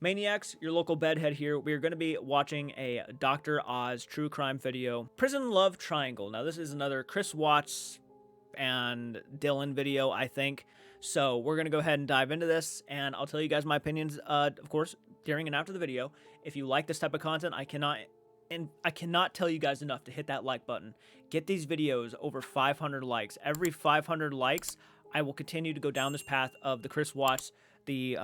Maniacs, your local bedhead here. We're going to be watching a Dr. Oz true crime video. Prison Love Triangle. Now, this is another Chris Watts and Dylan video, I think. So we're going to go ahead and dive into this, and I'll tell you guys my opinions, of course, during and after the video. If you like this type of content, I cannot tell you guys enough to hit that like button. Get these videos over 500 likes. Every 500 likes, I will continue to go down this path of the Chris Watts, the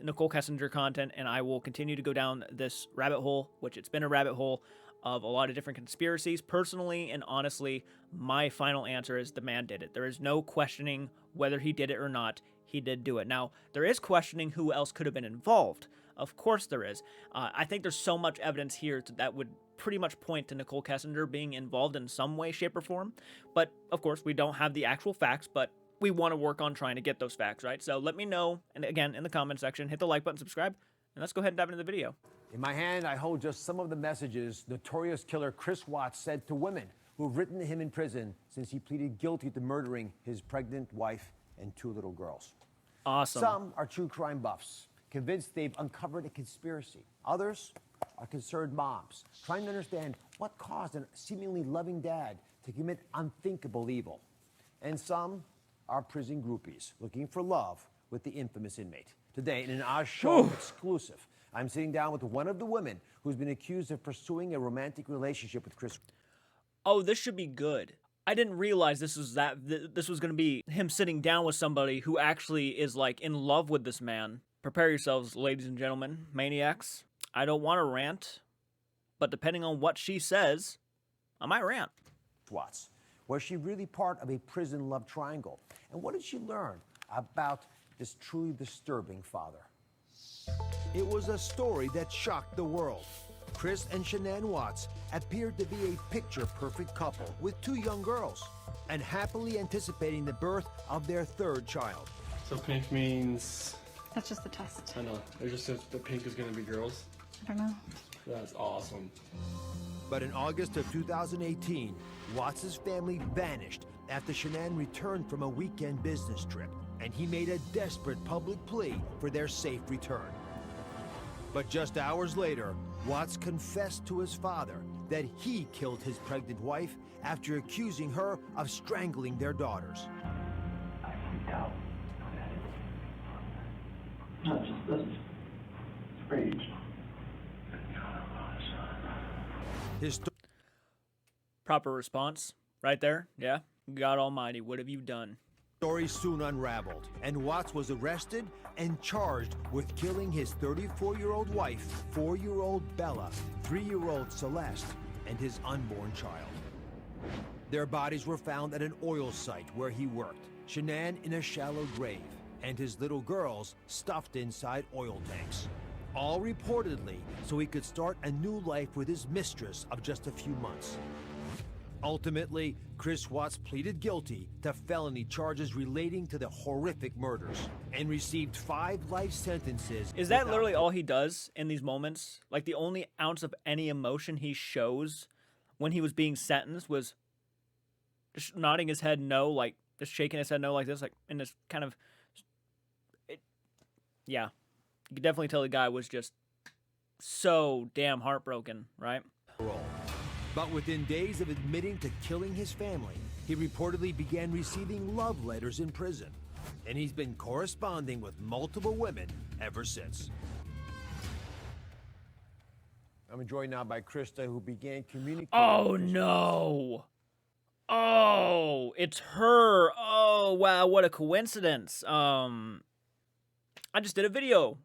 Nicole Kessinger content, and I will continue to go down this rabbit hole, which it's been a rabbit hole of a lot of different conspiracies. Personally and honestly, my final answer is the man did it. There is no questioning whether he did it or not. He did do it. Now, there is questioning who else could have been involved. Of course there is. I think there's so much evidence here that would pretty much point to Nicole Kessinger being involved in some way, shape, or form. But, of course, we don't have the actual facts, but we want to work on trying to get those facts, right? So let me know, and again, in the comment section, hit the like button, subscribe, and let's go ahead and dive into the video. In my hand, I hold just some of the messages notorious killer Chris Watts said to women who have written to him in prison since he pleaded guilty to murdering his pregnant wife and 2 little girls. Awesome. Some are true crime buffs, convinced they've uncovered a conspiracy. Others are concerned moms, trying to understand what caused a seemingly loving dad to commit unthinkable evil. And some are prison groupies looking for love with the infamous inmate. Today, in an Oz Show exclusive, I'm sitting down with one of the women who's been accused of pursuing a romantic relationship with Chris. Oh, this should be good. I didn't realize this was going to be him sitting down with somebody who actually is like in love with this man. Prepare yourselves, ladies and gentlemen, maniacs. I don't want to rant, but depending on what she says, I might rant. Watts. Was she really part of a prison love triangle? And what did she learn about this truly disturbing father? It was a story that shocked the world. Chris and Shanann Watts appeared to be a picture-perfect couple with 2 young girls and happily anticipating the birth of their 3rd child. So pink means... That's just the test. I know. It just says the pink is going to be girls. I don't know. That's awesome. But in August of 2018, Watts' family vanished after Shanann returned from a weekend business trip, and he made a desperate public plea for their safe return. But just hours later, Watts confessed to his father that he killed his pregnant wife after accusing her of strangling their daughters. I freaked out. Not just this. It's rage. His Proper response right there. Yeah. God almighty, what have you done? story soon unraveled, and Watts was arrested and charged with killing his 34-year-old wife, 4-year-old Bella, 3-year-old Celeste, and his unborn child. Their bodies were found at an oil site where he worked, Shanann in a shallow grave, and his little girls stuffed inside oil tanks. All reportedly so he could start a new life with his mistress of just a few months. Ultimately, Chris Watts pleaded guilty to felony charges relating to the horrific murders and received 5 life sentences. Is that literally all he does in these moments? Like, the only ounce of any emotion he shows when he was being sentenced was just nodding his head no, like just shaking his head no like this, like in this kind of... Yeah. You could definitely tell the guy was just so damn heartbroken, right? But within days of admitting to killing his family, he reportedly began receiving love letters in prison. And he's been corresponding with multiple women ever since. I'm joined now by Krista, who began communicating... Oh, no! Oh, it's her! Oh, wow, what a coincidence. I just did a video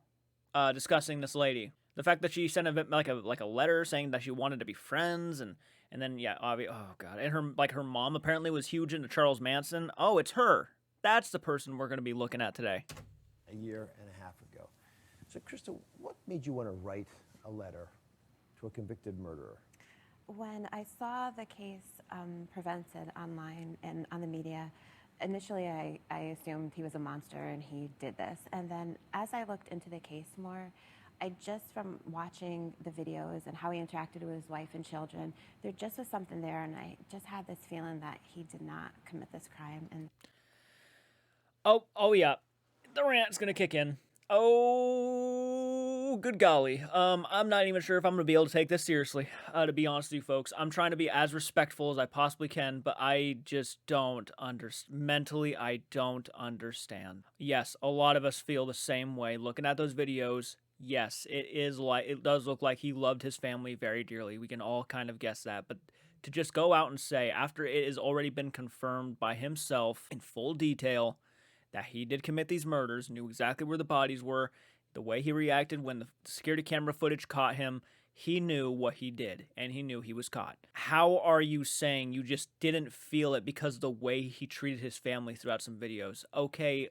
discussing this lady. The fact that she sent like a letter saying that she wanted to be friends, and then yeah, oh god, and her mom apparently was huge into Charles Manson. Oh, it's her. That's the person we're going to be looking at today. A year and a half ago. So Krista, what made you want to write a letter to a convicted murderer? When I saw the case presented online and on the media, initially I assumed he was a monster and he did this, and then as I looked into the case more, I just, from watching the videos and how he interacted with his wife and children, there just was something there, and I just had this feeling that he did not commit this crime. And oh yeah, the rant's gonna kick in. Oh good golly. I'm not even sure if I'm gonna be able to take this seriously, to be honest with you folks. I'm trying to be as respectful as I possibly can, but I just don't mentally, I don't understand. Yes, a lot of us feel the same way. Looking at those videos, yes, it does look like he loved his family very dearly. We can all kind of guess that, but to just go out and say, after it has already been confirmed by himself in full detail that he did commit these murders, knew exactly where the bodies were, the way he reacted when the security camera footage caught him, he knew what he did, and he knew he was caught. How are you saying you just didn't feel it because of the way he treated his family throughout some videos? Okay,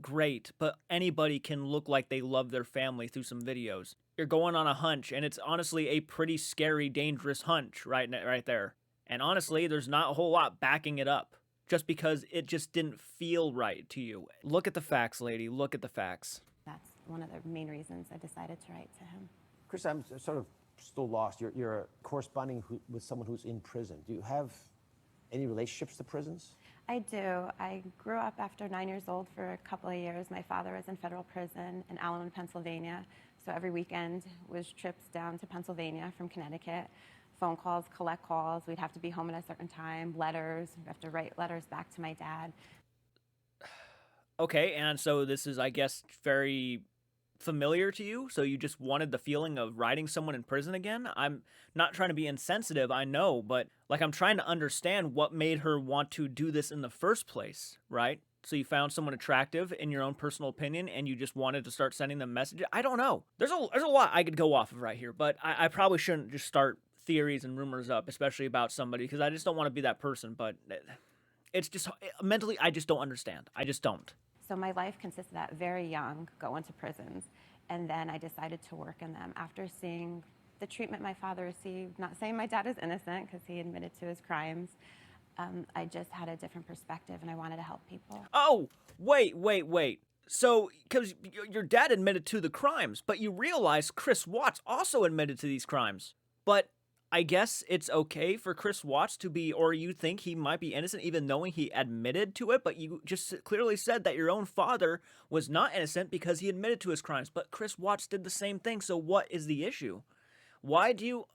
great, but anybody can look like they love their family through some videos. You're going on a hunch, and it's honestly a pretty scary, dangerous hunch right there. And honestly, there's not a whole lot backing it up, just because it just didn't feel right to you. Look at the facts, lady. Look at the facts. That's one of the main reasons I decided to write to him. Chris, I'm sort of still lost. You're corresponding with someone who's in prison. Do you have any relationships to prisons? I do. I grew up after 9 years old for a couple of years. My father was in federal prison in Allen, Pennsylvania. So every weekend was trips down to Pennsylvania from Connecticut. Phone calls, collect calls. We'd have to be home at a certain time. Letters. We'd have to write letters back to my dad. Okay, and so this is, I guess, very familiar to you? So you just wanted the feeling of writing someone in prison again? I'm not trying to be insensitive, I know, but like I'm trying to understand what made her want to do this in the first place, right? So you found someone attractive in your own personal opinion and you just wanted to start sending them messages? I don't know. There's a lot I could go off of right here, but I probably shouldn't just start theories and rumors up, especially about somebody, because I just don't want to be that person, but it's just, mentally, I just don't understand. I just don't. So my life consisted of that very young, going to prisons, and then I decided to work in them after seeing the treatment my father received. Not saying my dad is innocent, because he admitted to his crimes. I just had a different perspective, and I wanted to help people. Oh, wait. So, because your dad admitted to the crimes, but you realize Chris Watts also admitted to these crimes. But I guess it's okay for Chris Watts to be, or you think he might be innocent even knowing he admitted to it, but you just clearly said that your own father was not innocent because he admitted to his crimes, but Chris Watts did the same thing, so what is the issue? Why do you,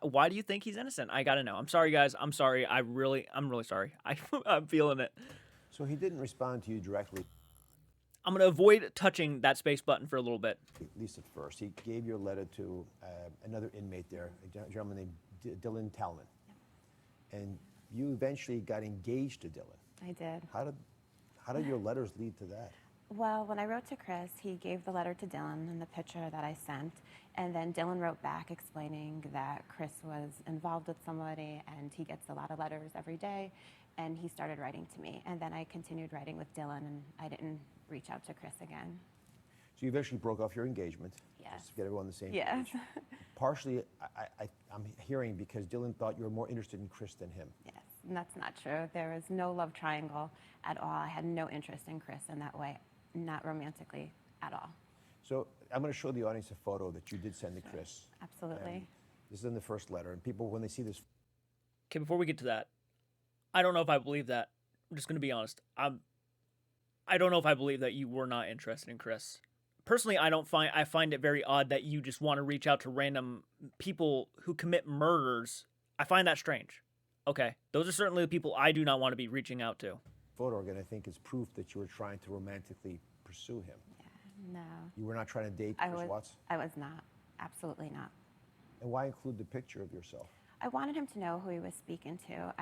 why do you think he's innocent? I gotta know. I'm sorry, guys. I'm sorry. I'm really sorry. I'm feeling it. So he didn't respond to you directly, I'm going to avoid touching that space button for a little bit. at least at first. He gave your letter to another inmate there, a gentleman named Dylan Talman. And you eventually got engaged to Dylan. I did. How did your letters lead to that? Well, when I wrote to Chris, he gave the letter to Dylan and the picture that I sent. And then Dylan wrote back explaining that Chris was involved with somebody and he gets a lot of letters every day. And he started writing to me. And then I continued writing with Dylan, and I didn't reach out to Chris again. So you eventually broke off your engagement. Yes. Just to get everyone on the same Yes. page. Partially, I'm hearing because Dylan thought you were more interested in Chris than him. Yes, and that's not true. There was no love triangle at all. I had no interest in Chris in that way, not romantically at all. So I'm going to show the audience a photo that you did send to Chris. Absolutely. And this is in the first letter, and people, when they see this. Okay, before we get to that, I don't know if I believe that. I'm just going to be honest. I don't know if I believe that you were not interested in Chris. Personally, I find it very odd that you just want to reach out to random people who commit murders. I find that strange. Okay, those are certainly the people I do not want to be reaching out to. Photo again, I think, is proof that you were trying to romantically pursue him. Yeah, no. You were not trying to date Chris Watts? I was not. Absolutely not. And why include the picture of yourself? I wanted him to know who he was speaking to.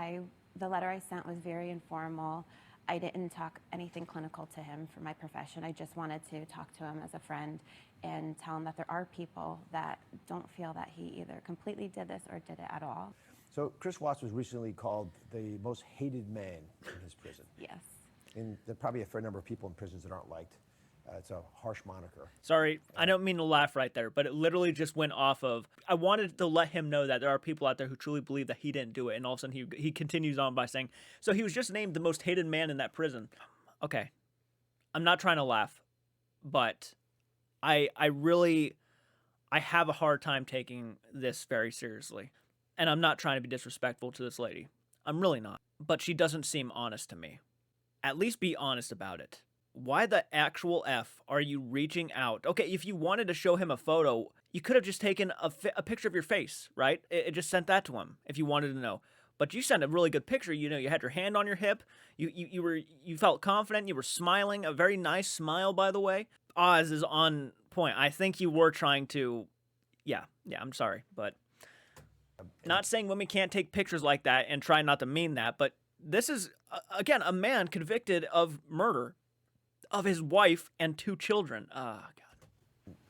The letter I sent was very informal. I didn't talk anything clinical to him for my profession. I just wanted to talk to him as a friend and tell him that there are people that don't feel that he either completely did this or did it at all. So Chris Watts was recently called the most hated man in his prison. Yes. And there are probably a fair number of people in prisons that aren't liked. It's a harsh moniker. Sorry, I don't mean to laugh right there, but it literally just went off of, I wanted to let him know that there are people out there who truly believe that he didn't do it, and all of a sudden he continues on by saying, so he was just named the most hated man in that prison. Okay, I'm not trying to laugh, but I have a hard time taking this very seriously, and I'm not trying to be disrespectful to this lady. I'm really not, but she doesn't seem honest to me. At least be honest about it. why the actual F are you reaching out? Okay, if you wanted to show him a photo, you could have just taken a picture of your face, right? It just sent that to him if you wanted to know. But you sent a really good picture. You know, you had your hand on your hip. You felt confident. You were smiling. A very nice smile, by the way. Oz is on point. I think you were trying to, yeah. I'm sorry, but not saying women can't take pictures like that and try not to mean that. But this is again a man convicted of murder of his wife and 2 children. God.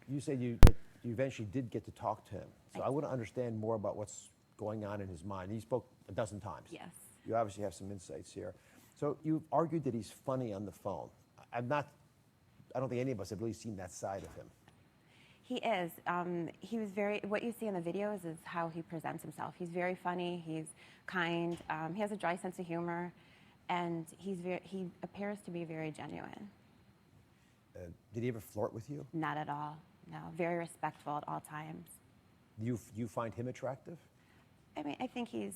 You said you eventually did get to talk to him. So I want to understand more about what's going on in his mind. He spoke a dozen times. Yes. You obviously have some insights here. So you've argued that he's funny on the phone. I don't think any of us have really seen that side of him. He is. He was what you see in the videos is how he presents himself. He's very funny, he's kind, he has a dry sense of humor, and he appears to be very genuine. Did he ever flirt with you? Not at all, no. Very respectful at all times. You find him attractive? I mean, I think he's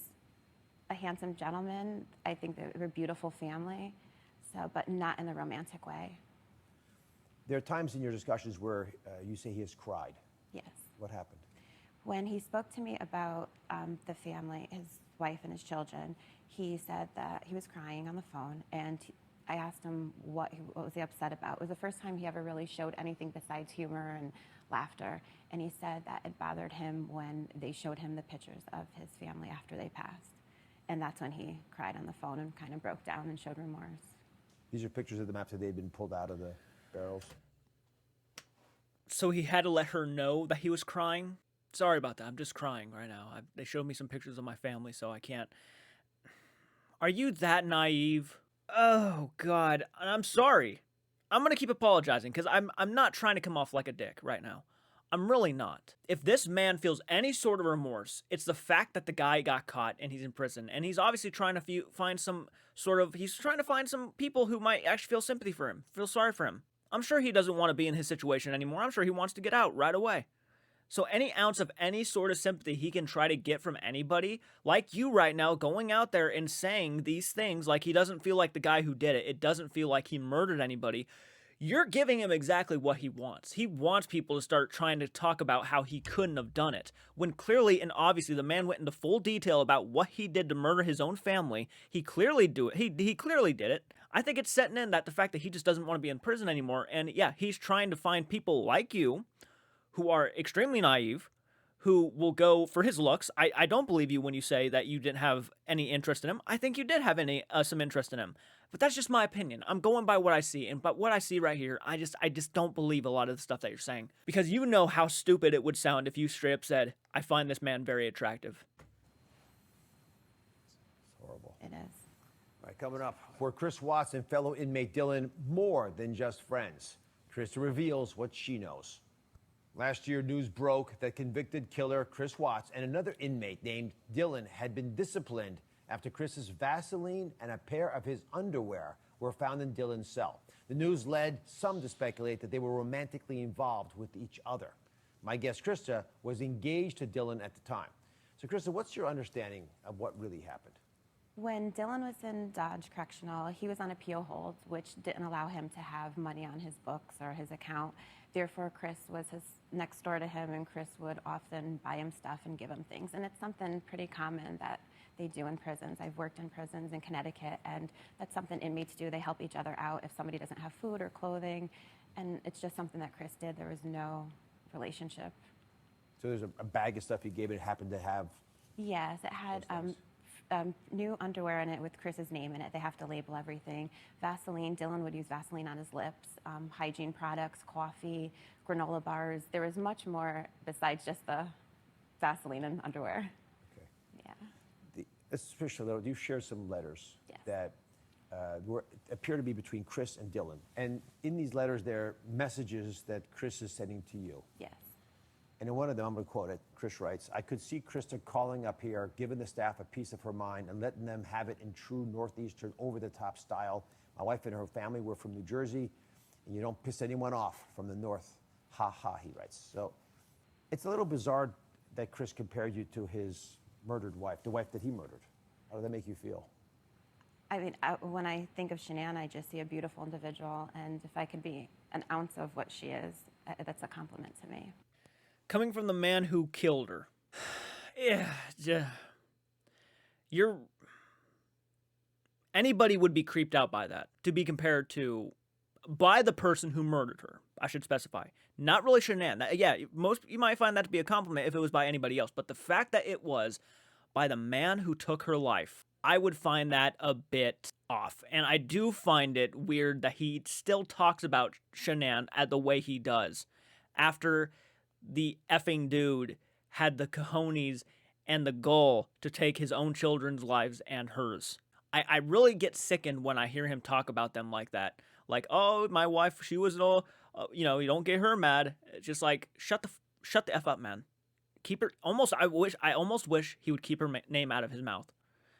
a handsome gentleman. I think they're a beautiful family, but not in a romantic way. There are times in your discussions where you say he has cried. Yes. What happened? When he spoke to me about the family, his wife and his children, he said that he was crying on the phone, and I asked him what was he upset about. It was the first time he ever really showed anything besides humor and laughter, and he said that it bothered him when they showed him the pictures of his family after they passed, and that's when he cried on the phone and kind of broke down and showed remorse. These are pictures of them after they'd been pulled out of the barrels. So he had to let her know that he was crying? Sorry about that. I'm just crying right now. They showed me some pictures of my family, so I can't. Are you that naive? Oh, God. I'm sorry. I'm going to keep apologizing because I'm not trying to come off like a dick right now. I'm really not. If this man feels any sort of remorse, it's the fact that the guy got caught and he's in prison. And he's obviously trying to find some people who might actually feel sympathy for him, feel sorry for him. I'm sure he doesn't want to be in his situation anymore. I'm sure he wants to get out right away. So any ounce of any sort of sympathy he can try to get from anybody, like you right now, going out there and saying these things like he doesn't feel like the guy who did it, it doesn't feel like he murdered anybody, you're giving him exactly what he wants. He wants people to start trying to talk about how he couldn't have done it, when clearly and obviously the man went into full detail about what he did to murder his own family. He clearly he clearly did it. I think it's setting in that the fact that he just doesn't want to be in prison anymore, and yeah, he's trying to find people like you who are extremely naive, who will go for his looks. I don't believe you when you say that you didn't have any interest in him. I think you did have some interest in him. But that's just my opinion. I'm going by what I see, and but what I see right here, I just don't believe a lot of the stuff that you're saying. Because you know how stupid it would sound if you straight up said, I find this man very attractive. It's horrible. It is. All right, coming up, for Chris Watts and fellow inmate Dylan, more than just friends. Krista reveals what she knows. Last year, news broke that convicted killer Chris Watts and another inmate named Dylan had been disciplined after Chris's Vaseline and a pair of his underwear were found in Dylan's cell. The news led some to speculate that they were romantically involved with each other. My guest, Krista, was engaged to Dylan at the time. So, Krista, what's your understanding of what really happened? When Dylan was in Dodge Correctional, he was on appeal hold, which didn't allow him to have money on his books or his account. Therefore, Chris was next door to him, and Chris would often buy him stuff and give him things. And it's something pretty common that they do in prisons. I've worked in prisons in Connecticut, and that's something inmates do. They help each other out if somebody doesn't have food or clothing. And it's just something that Chris did. There was no relationship. So there's a bag of stuff you gave it happened to have? Yes, it had new underwear in it with Chris's name in it. They have to label everything. Vaseline, Dylan would use Vaseline on his lips, hygiene products, coffee, granola bars. There was much more besides just the Vaseline and underwear. Okay. Yeah. Especially though, you shared some letters Yes. that appear to be between Chris and Dylan. And in these letters, there are messages that Chris is sending to you. Yes. And in one of them, I'm going to quote it. Chris writes, I could see Krista calling up here, giving the staff a piece of her mind and letting them have it in true Northeastern over-the-top style. My wife and her family were from New Jersey, and you don't piss anyone off from the North. Ha ha, he writes. So it's a little bizarre that Chris compared you to his murdered wife, the wife that he murdered. How did that make you feel? I mean, when I think of Shanann, I just see a beautiful individual, and if I could be an ounce of what she is, that's a compliment to me. Coming from the man who killed her, you're anybody would be creeped out by that. To be compared to by the person who murdered her, I should specify. Not really Shanann. You might find that to be a compliment if it was by anybody else, but the fact that it was by the man who took her life, I would find that a bit off. And I do find it weird that he still talks about Shanann at the way he does after the effing dude had the cojones and the gall to take his own children's lives and hers. I really get sickened when I hear him talk about them like that. Like, oh, my wife, she was all, you don't get her mad. It's just like, shut the F up, man. Keep her, I almost wish he would keep her name out of his mouth.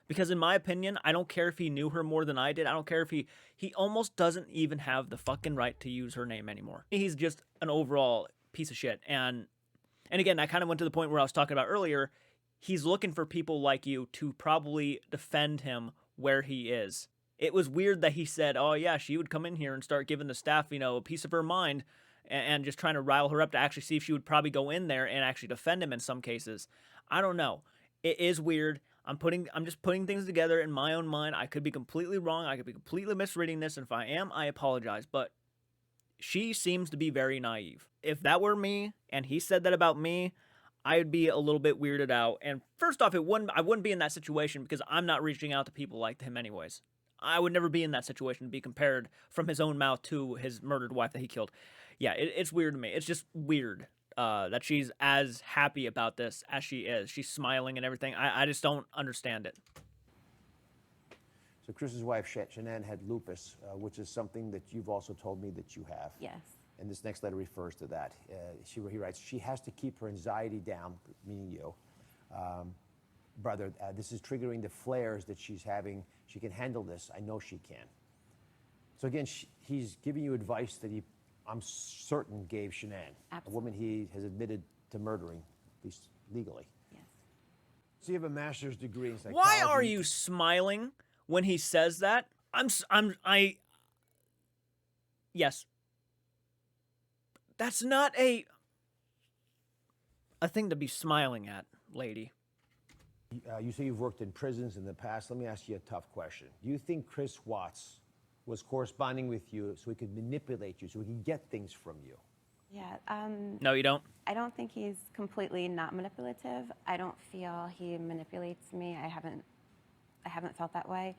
Because in my opinion, I don't care if he knew her more than I did. I don't care if he almost doesn't even have the fucking right to use her name anymore. He's just an overall piece of shit. And again, I kind of went to the point where I was talking about earlier. He's looking for people like you to probably defend him where he is. It was weird that he said, oh yeah, she would come in here and start giving the staff, a piece of her mind and just trying to rile her up to actually see if she would probably go in there and actually defend him in some cases. I don't know. It is weird. I'm just putting things together in my own mind. I could be completely wrong. I could be completely misreading this. And if I am, I apologize. But she seems to be very naive. If that were me and he said that about me, I'd be a little bit weirded out. And first off, I wouldn't be in that situation because I'm not reaching out to people like him anyways. I would never be in that situation to be compared from his own mouth to his murdered wife that he killed. Yeah, it's weird to me. It's just weird that she's as happy about this as she is. She's smiling and everything. I just don't understand it. So Chris's wife, Shanann, had lupus, which is something that you've also told me that you have. Yes. And this next letter refers to that. He writes, she has to keep her anxiety down, meaning you. Brother, this is triggering the flares that she's having. She can handle this. I know she can. So again, he's giving you advice that I'm certain, gave Shanann, a woman he has admitted to murdering, at least legally. Yes. So you have a master's degree in psychology. Why are you smiling when he says that? Yes. That's not a thing to be smiling at, lady. You say you've worked in prisons in the past. Let me ask you a tough question. Do you think Chris Watts was corresponding with you so he could manipulate you, so he could get things from you? Yeah. No, you don't? I don't think he's completely not manipulative. I don't feel he manipulates me. I haven't felt that way.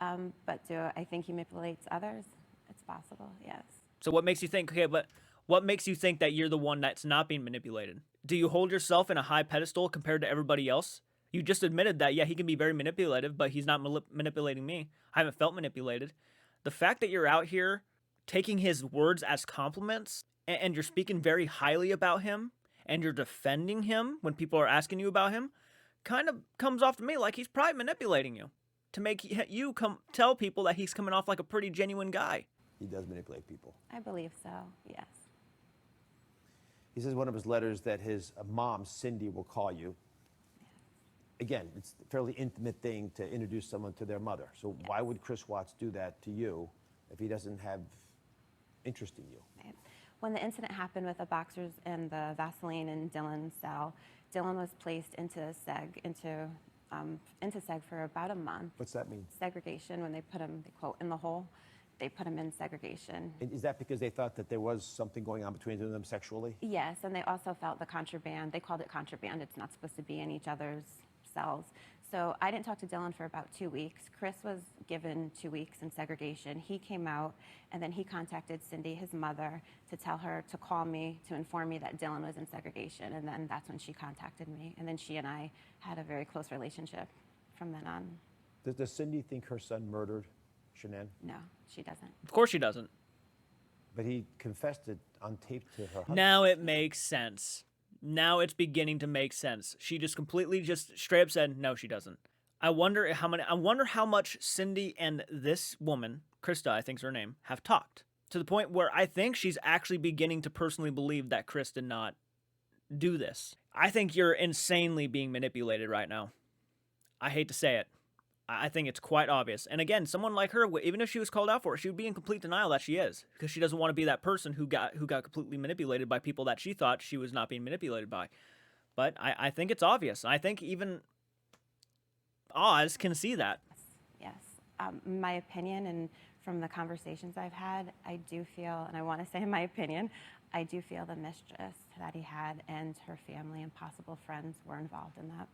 But do I think he manipulates others? It's possible, yes. So what makes you think, what makes you think that you're the one that's not being manipulated? Do you hold yourself in a high pedestal compared to everybody else? You just admitted that, yeah, he can be very manipulative, but he's not manipulating me. I haven't felt manipulated. The fact that you're out here taking his words as compliments and you're speaking very highly about him and you're defending him when people are asking you about him kind of comes off to me like he's probably manipulating you to make you tell people that he's coming off like a pretty genuine guy. He does manipulate people. I believe so, yes. He says in one of his letters that his mom, Cindy, will call you. Again, it's a fairly intimate thing to introduce someone to their mother. So why would Chris Watts do that to you if he doesn't have interest in you? Right. When the incident happened with the boxers and the Vaseline in Dylan's cell, Dylan was placed into seg for about a month. What's that mean? Segregation, when they put him, they quote, in the hole, they put him in segregation. And is that because they thought that there was something going on between them sexually? Yes, and they also felt the contraband. They called it contraband. It's not supposed to be in each other's cells. So I didn't talk to Dylan for about 2 weeks. Chris was given 2 weeks in segregation. He came out, and then he contacted Cindy, his mother, to tell her to call me, to inform me that Dylan was in segregation. And then that's when she contacted me. And then she and I had a very close relationship from then on. Does Cindy think her son murdered Shanann? No, she doesn't. Of course she doesn't. But he confessed it on tape to her husband. Now it makes sense. Now it's beginning to make sense. She just completely just straight up said, no, she doesn't. I wonder how much Cindy and this woman, Krista, I think's her name, have talked. To the point where I think she's actually beginning to personally believe that Chris did not do this. I think you're insanely being manipulated right now. I hate to say it. I think it's quite obvious. And again, someone like her, even if she was called out for it, she would be in complete denial that she is, because she doesn't want to be that person who got completely manipulated by people that she thought she was not being manipulated by. But I think it's obvious. I think even Oz can see that. Yes. My opinion, and from the conversations I've had, I do feel, and I want to say my opinion, I do feel the mistress that he had and her family and possible friends were involved in that.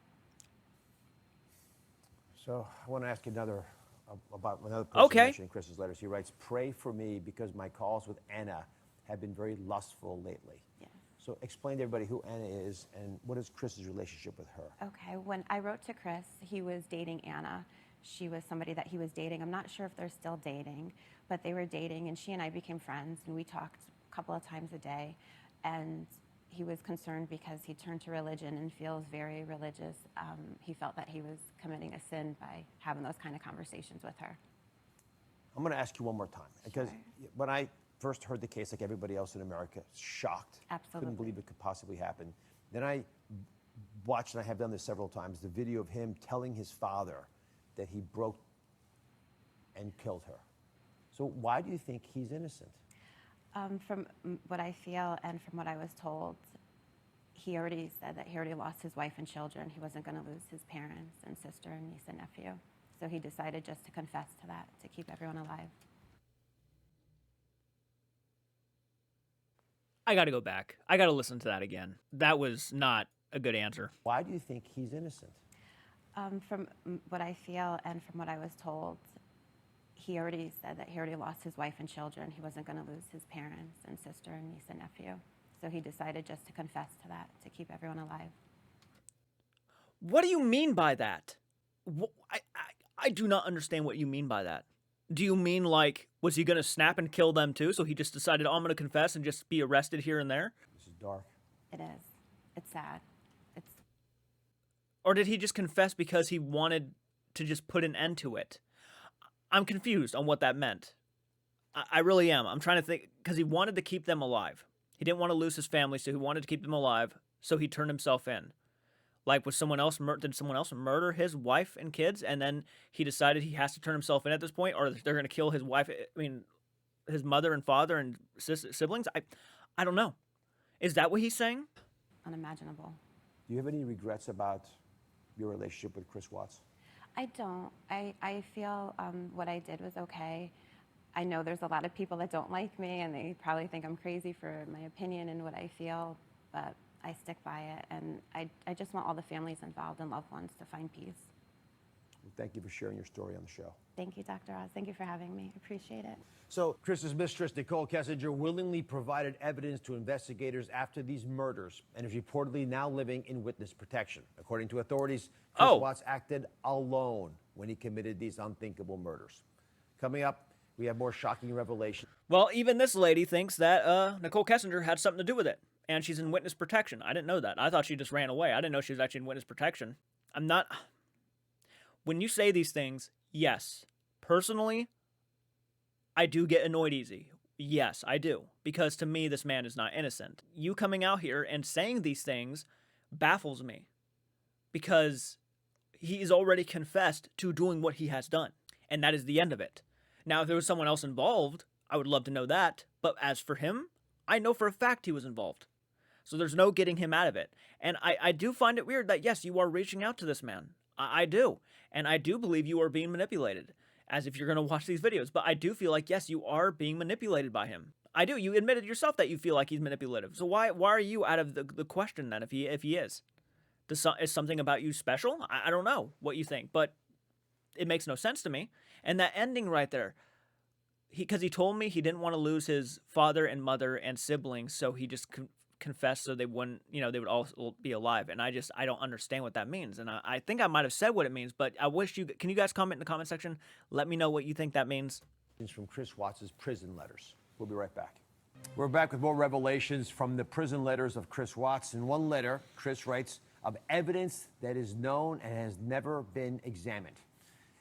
So I want to ask you about another person Okay. mentioned in Chris's letters. He writes, "Pray for me because my calls with Anna have been very lustful lately." Yes. So explain to everybody who Anna is and what is Chris's relationship with her. Okay, when I wrote to Chris, he was dating Anna. She was somebody that he was dating. I'm not sure if they're still dating, but they were dating, and she and I became friends, and we talked a couple of times a day. And he was concerned because he turned to religion and feels very religious. He felt that he was committing a sin by having those kind of conversations with her. I'm going to ask you one more time, because Sure. when I first heard the case, like everybody else in America, shocked. Absolutely. Couldn't believe it could possibly happen. Then I watched, and I have done this several times, the video of him telling his father that he broke and killed her. So why do you think he's innocent? From what I feel and from what I was told, he already said that he already lost his wife and children. He wasn't going to lose his parents and sister and niece and nephew. So he decided just to confess to that, to keep everyone alive. I got to go back. I got to listen to that again. That was not a good answer. Why do you think he's innocent? From what I feel and from what I was told, he already said that he already lost his wife and children. He wasn't going to lose his parents and sister and niece and nephew. So he decided just to confess to that, to keep everyone alive. What do you mean by that? I do not understand what you mean by that. Do you mean, like, was he going to snap and kill them too? So he just decided, oh, I'm going to confess and just be arrested here and there? This is dark. It is. It's sad. Or did he just confess because he wanted to just put an end to it? I'm confused on what that meant. I really am. I'm trying to think, because he wanted to keep them alive. He didn't want to lose his family, so he wanted to keep them alive, so he turned himself in. Like, did someone else murder his wife and kids, and then he decided he has to turn himself in at this point, or they're going to kill his wife, his mother and father and siblings? I don't know. Is that what he's saying? Unimaginable. Do you have any regrets about your relationship with Chris Watts? I don't. I feel what I did was okay. I know there's a lot of people that don't like me, and they probably think I'm crazy for my opinion and what I feel, but I stick by it, and I just want all the families involved and loved ones to find peace. Well, thank you for sharing your story on the show. Thank you, Dr. Oz. Thank you for having me. Appreciate it. So, Chris's mistress, Nicole Kessinger, willingly provided evidence to investigators after these murders and is reportedly now living in witness protection. According to authorities, Chris Watts acted alone when he committed these unthinkable murders. Coming up, we have more shocking revelations. Well, even this lady thinks that Nicole Kessinger had something to do with it, and she's in witness protection. I didn't know that. I thought she just ran away. I didn't know she was actually in witness protection. I'm not... When you say these things, yes, personally, I do get annoyed easy. Yes, I do. Because to me, this man is not innocent. You coming out here and saying these things baffles me. Because he's already confessed to doing what he has done. And that is the end of it. Now, if there was someone else involved, I would love to know that. But as for him, I know for a fact he was involved. So there's no getting him out of it. And I do find it weird that, yes, you are reaching out to this man. I do. And I do believe you are being manipulated, as if you're going to watch these videos. But I do feel like, yes, you are being manipulated by him. I do. You admitted yourself that you feel like he's manipulative. So why are you out of the question then if he is? Is something about you special? I don't know what you think, but it makes no sense to me. And that ending right there, because he told me he didn't want to lose his father and mother and siblings, so he just confessed so they wouldn't, they would all be alive. And I don't understand what that means. And I think I might have said what it means, but I wish can you guys comment in the comment section? Let me know what you think that means. It's from Chris Watts' prison letters. We'll be right back. We're back with more revelations from the prison letters of Chris Watts. In one letter, Chris writes of evidence that is known and has never been examined,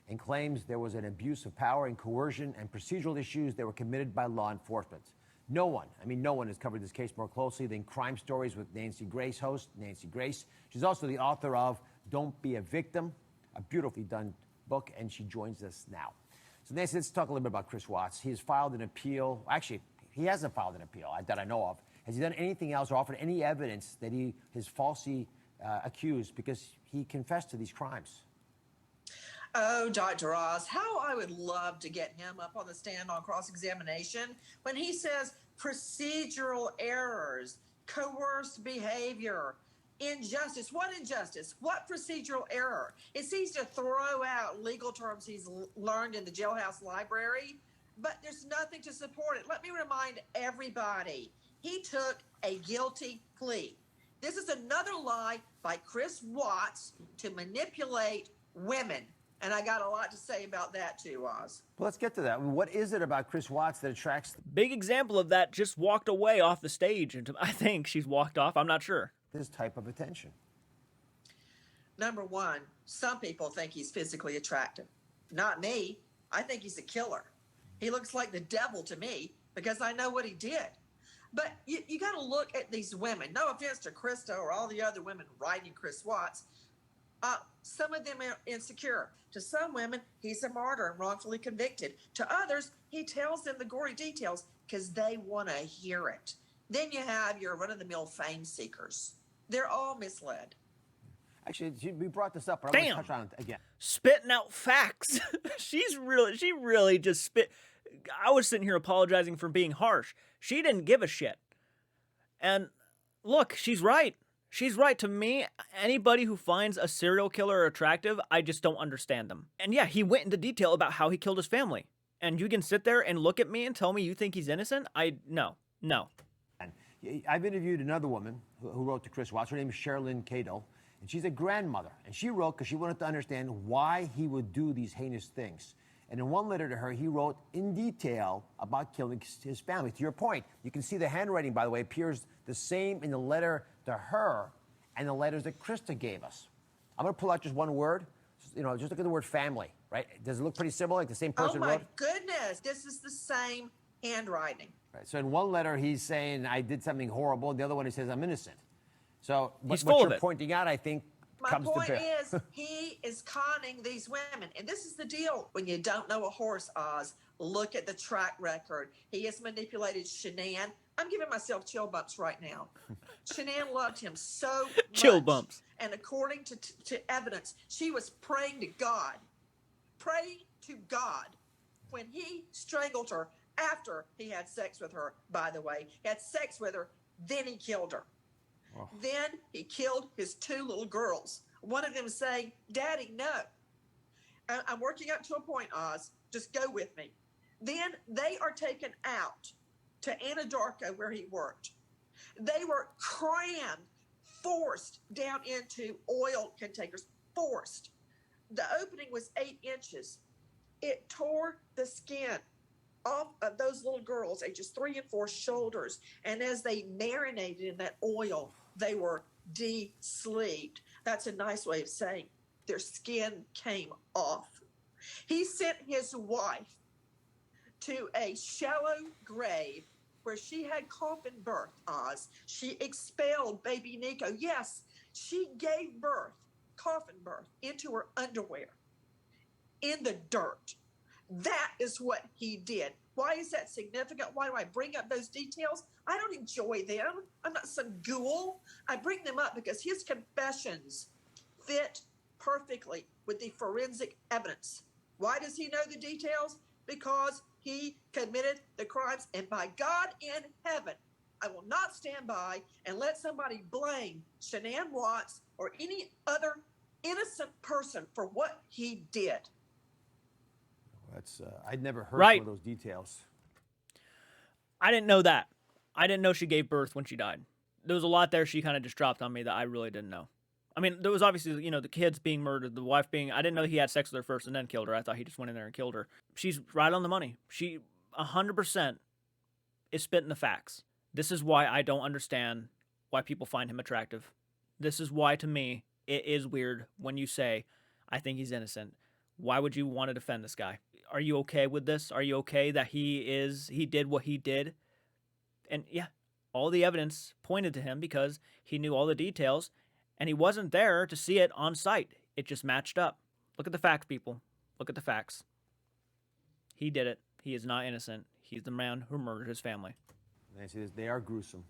and claims there was an abuse of power and coercion and procedural issues that were committed by law enforcement. No one has covered this case more closely than Crime Stories with Nancy Grace host Nancy Grace. She's also the author of Don't Be a Victim, a beautifully done book, and she joins us now. So Nancy, let's talk a little bit about Chris Watts. He has filed an appeal. Actually, he hasn't filed an appeal that I know of. Has he done anything else or offered any evidence that he is falsely accused, because he confessed to these crimes? Oh, Dr. Oz, how I would love to get him up on the stand on cross-examination when he says procedural errors, coerced behavior, injustice. What injustice? What procedural error? It seems to throw out legal terms he's learned in the jailhouse library, but there's nothing to support it. Let me remind everybody, he took a guilty plea. This is another lie by Chris Watts to manipulate women. And I got a lot to say about that too, Oz. Well, let's get to that. What is it about Chris Watts that attracts Big example of that just walked away off the stage. And I think she's walked off. I'm not sure. this type of attention? Number one, some people think he's physically attractive. Not me. I think he's a killer. He looks like the devil to me because I know what he did. But you got to look at these women. No offense to Krista or all the other women writing Chris Watts. Some of them are insecure. To some women, he's a martyr and wrongfully convicted. To others, he tells them the gory details because they want to hear it. Then you have your run-of-the-mill fame seekers. They're all misled. Actually, we brought this up, but I want to touch on it again. Spitting out facts. She really just spit. I was sitting here apologizing for being harsh. She didn't give a shit. And look, she's right. She's right. To me, anybody who finds a serial killer attractive, I just don't understand them. And yeah, he went into detail about how he killed his family. And you can sit there and look at me and tell me you think he's innocent? No. I've interviewed another woman who wrote to Chris Watts. Her name is Sherilyn Cato, and she's a grandmother. And she wrote because she wanted to understand why he would do these heinous things. And in one letter to her, he wrote in detail about killing his family. To your point, you can see the handwriting, by the way, appears the same in the letter to her and the letters that Krista gave us. I'm going to pull out just one word. You know, just look at the word family, right? Does it look pretty similar, like the same person wrote? Oh, my goodness. This is the same handwriting. Right. So in one letter, he's saying, I did something horrible. The other one, he says, I'm innocent. So He's what full you're of it. pointing out, I think, comes to bear. My point is, he is conning these women. And this is the deal. When you don't know a horse, Oz, look at the track record. He has manipulated Shanann. I'm giving myself chill bumps right now. Shanann loved him so much. Chill bumps. And according to evidence, she was praying to God. Praying to God when he strangled her after he had sex with her, by the way. He had sex with her, then he killed her. Oh. Then he killed his two little girls. One of them saying, Daddy, no. I'm working up to a point, Oz. Just go with me. Then they are taken out to Anadarko, where he worked. They were crammed, forced down into oil containers, forced. The opening was 8 inches. It tore the skin off of those little girls, ages 3 and 4, shoulders. And as they marinated in that oil, they were de-sleeved. That's a nice way of saying their skin came off. He sent his wife to a shallow grave where she had coffin birth, Oz. She expelled baby Nico. Yes, she gave birth, coffin birth, into her underwear in the dirt. That is what he did. Why is that significant? Why do I bring up those details? I don't enjoy them. I'm not some ghoul. I bring them up because his confessions fit perfectly with the forensic evidence. Why does he know the details? Because he committed the crimes. And by God in heaven, I will not stand by and let somebody blame Shanann Watts or any other innocent person for what he did. That's I'd never heard Right. some of those details. I didn't know that. I didn't know she gave birth when she died. There was a lot there she kind of just dropped on me that I really didn't know. I mean, there was obviously, the kids being murdered, the wife being... I didn't know he had sex with her first and then killed her. I thought he just went in there and killed her. She's right on the money. She 100% is spitting the facts. This is why I don't understand why people find him attractive. This is why, to me, it is weird when you say, I think he's innocent. Why would you want to defend this guy? Are you okay with this? Are you okay that he did what he did? And yeah, all the evidence pointed to him because he knew all the details and he wasn't there to see it on site. It just matched up. Look at the facts, people. Look at the facts. He did it. He is not innocent. He's the man who murdered his family. Nancy, they are gruesome.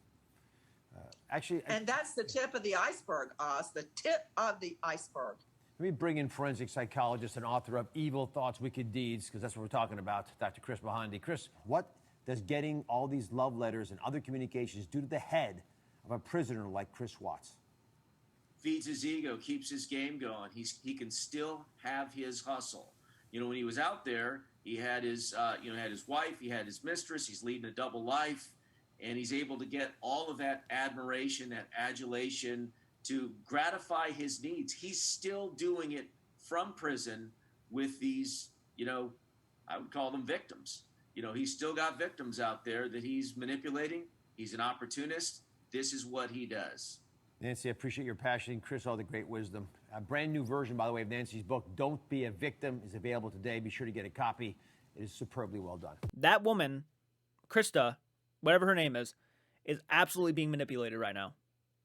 Actually, And that's the tip of the iceberg, Oz, the tip of the iceberg. let me bring in forensic psychologist and author of Evil Thoughts, Wicked Deeds, because that's what we're talking about, Dr. Chris Mahandi. Chris, what does getting all these love letters and other communications do to the head of a prisoner like Chris Watts? Feeds his ego, keeps his game going. He can still have his hustle. You know, when he was out there, he had his had his wife, he had his mistress. He's leading a double life, and he's able to get all of that admiration, that adulation, to gratify his needs. He's still doing it from prison with these, I would call them victims. He's still got victims out there that he's manipulating. He's an opportunist. This is what he does. Nancy, I appreciate your passion, and Chris, all the great wisdom. A brand new version, by the way, of Nancy's book, Don't Be a Victim, is available today. Be sure to get a copy. It is superbly well done. That woman, Krista, whatever her name is absolutely being manipulated right now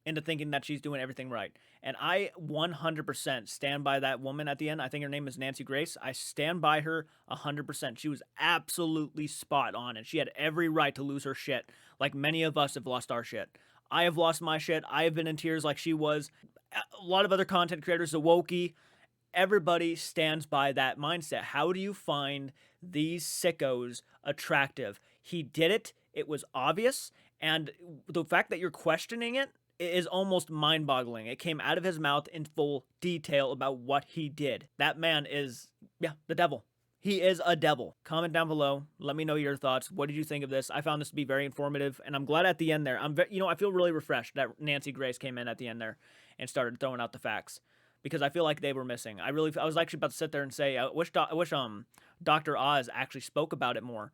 into thinking that she's doing everything right. And I 100% stand by that woman at the end. I think her name is Nancy Grace. I stand by her 100%. She was absolutely spot on, and she had every right to lose her shit, like many of us have lost our shit. I have lost my shit. I have been in tears like she was. A lot of other content creators, the wokey, everybody stands by that mindset. How do you find these sickos attractive? He did it. It was obvious. And the fact that you're questioning it is almost mind-boggling. It came out of his mouth in full detail about what he did. That man is, the devil. He is a devil. Comment down below. Let me know your thoughts. What did you think of this? I found this to be very informative, and I'm glad at the end there. I feel really refreshed that Nancy Grace came in at the end there and started throwing out the facts, because I feel like they were missing. I was actually about to sit there and say, I wish Dr. Oz actually spoke about it more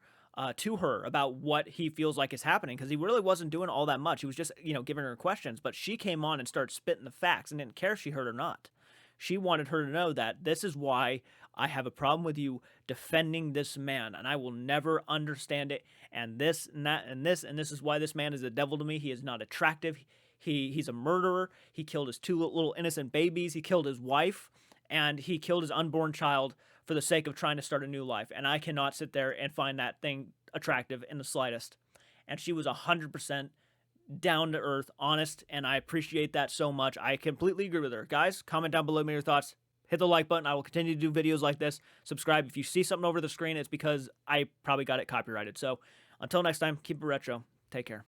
to her about what he feels like is happening, because he really wasn't doing all that much. He was just, giving her questions, but she came on and started spitting the facts and didn't care if she heard or not. She wanted her to know that this is why I have a problem with you defending this man, and I will never understand it, and this and that and this is why this man is a devil to me. He is not attractive. He's a murderer. He killed his two little innocent babies. He killed his wife, and he killed his unborn child for the sake of trying to start a new life, and I cannot sit there and find that thing attractive in the slightest. And she was 100% down to earth, honest, and I appreciate that so much. I completely agree with her. Guys, comment down below me your thoughts. Hit the like button. I will continue to do videos like this. Subscribe. If you see something over the screen, it's because I probably got it copyrighted. So until next time, keep it retro. Take care.